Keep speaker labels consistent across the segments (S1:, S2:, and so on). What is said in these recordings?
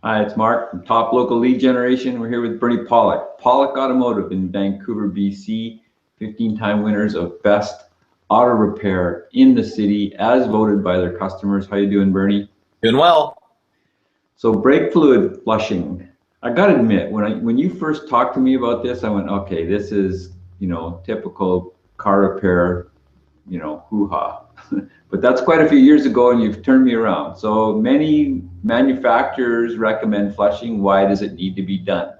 S1: Hi, it's Mark from Top Local Lead Generation. We're here with Bernie Pollock. Pollock Automotive in Vancouver, BC. 15-time winners of Best Auto Repair in the city as voted by their customers. How you doing, Bernie?
S2: Doing well.
S1: So brake fluid flushing. I gotta admit, when you first talked to me about this, I went, okay, this is, typical car repair, hoo-ha. But that's quite a few years ago, and you've turned me around. So many manufacturers recommend flushing. Why does it need to be done?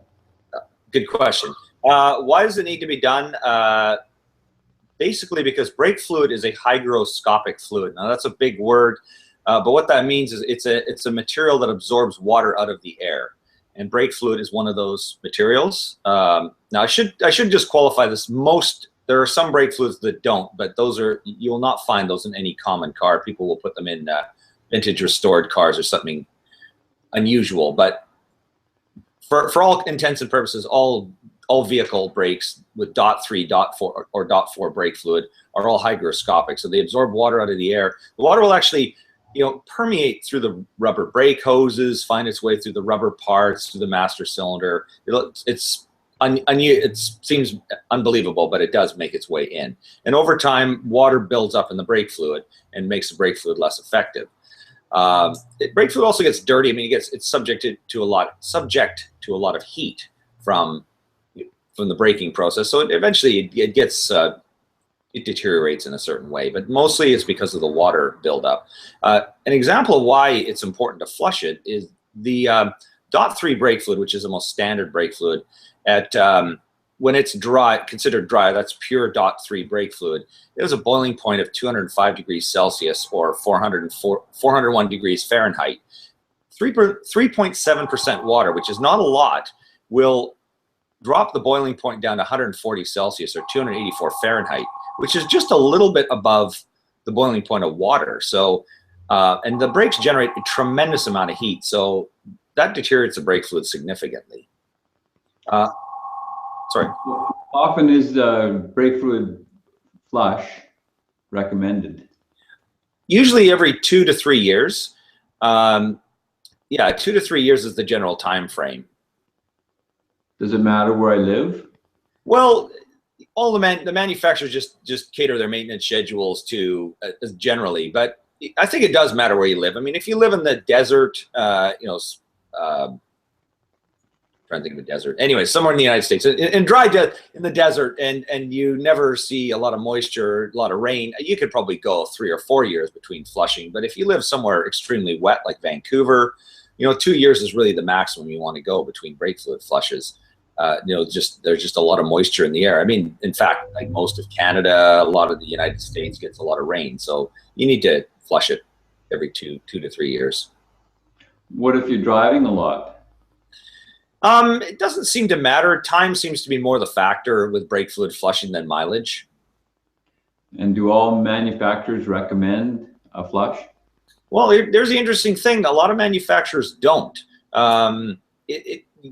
S2: Good question. Why does it need to be done? Basically because brake fluid is a hygroscopic fluid. Now that's a big word, but what that means is it's a material that absorbs water out of the air, and brake fluid is one of those materials. Now I should just qualify this. There are some brake fluids that don't, but you will not find those in any common car. People will put them in vintage restored cars or something unusual. But for all intents and purposes, all vehicle brakes with .3, .4, or .4 brake fluid are all hygroscopic. So they absorb water out of the air. The water will actually permeate through the rubber brake hoses, find its way through the rubber parts, through the master cylinder. It seems unbelievable, but it does make its way in. And over time, water builds up in the brake fluid and makes the brake fluid less effective. Brake fluid also gets dirty. I mean, it's subject to a lot of heat from the braking process. So eventually it deteriorates in a certain way, but mostly it's because of the water buildup. An example of why it's important to flush it is the .3 brake fluid, which is the most standard brake fluid. When it's dry, considered dry, that's pure .3 brake fluid. It has a boiling point of 205 degrees Celsius or 401 degrees Fahrenheit. 3.7% water, which is not a lot, will drop the boiling point down to 140 Celsius or 284 Fahrenheit, which is just a little bit above the boiling point of water. So, and the brakes generate a tremendous amount of heat, so that deteriorates the brake fluid significantly. Sorry.
S1: Often is brake fluid flush recommended?
S2: Usually every 2 to 3 years. Yeah, 2 to 3 years is the general time frame.
S1: Does it matter where I live?
S2: Well, all the manufacturers just cater their maintenance schedules to generally, but I think it does matter where you live. I mean, if you live in the desert, trying to think of a desert. Anyway, somewhere in the United States, in the desert, and you never see a lot of moisture, a lot of rain, you could probably go 3 or 4 years between flushing. But if you live somewhere extremely wet like Vancouver, 2 years is really the maximum you want to go between brake fluid flushes. There's just a lot of moisture in the air. I mean, in fact, like most of Canada, a lot of the United States gets a lot of rain, so you need to flush it every 2 to 3 years.
S1: What if you're driving a lot?
S2: It doesn't seem to matter. Time seems to be more the factor with brake fluid flushing than mileage.
S1: And do all manufacturers recommend a flush?
S2: Well, there's the interesting thing. A lot of manufacturers don't. The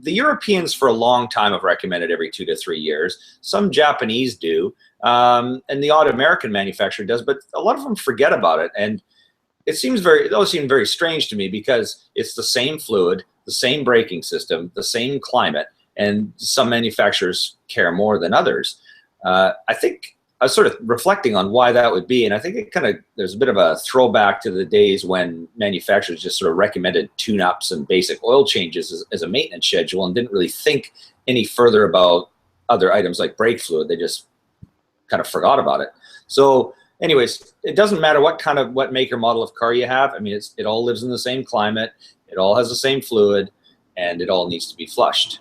S2: Europeans for a long time have recommended every 2 to 3 years. Some Japanese do, and the odd American manufacturer does, but a lot of them forget about it. And it always seemed very strange to me because it's the same fluid, the same braking system, the same climate, and some manufacturers care more than others. I think I was sort of reflecting on why that would be, and I think there's a bit of a throwback to the days when manufacturers just sort of recommended tune-ups and basic oil changes as a maintenance schedule and didn't really think any further about other items like brake fluid. They just kind of forgot about it. So anyways, it doesn't matter what make or model of car you have. I mean, it all lives in the same climate, it all has the same fluid, and it all needs to be flushed.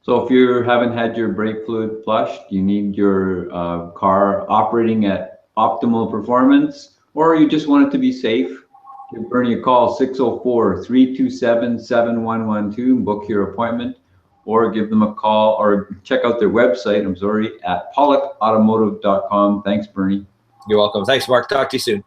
S1: So if you haven't had your brake fluid flushed, you need your car operating at optimal performance, or you just want it to be safe, give Bernie a call, 604-327-7112, and book your appointment, or give them a call or check out their website, at pollockautomotive.com. Thanks, Bernie.
S2: You're welcome. Thanks, Mark. Talk to you soon.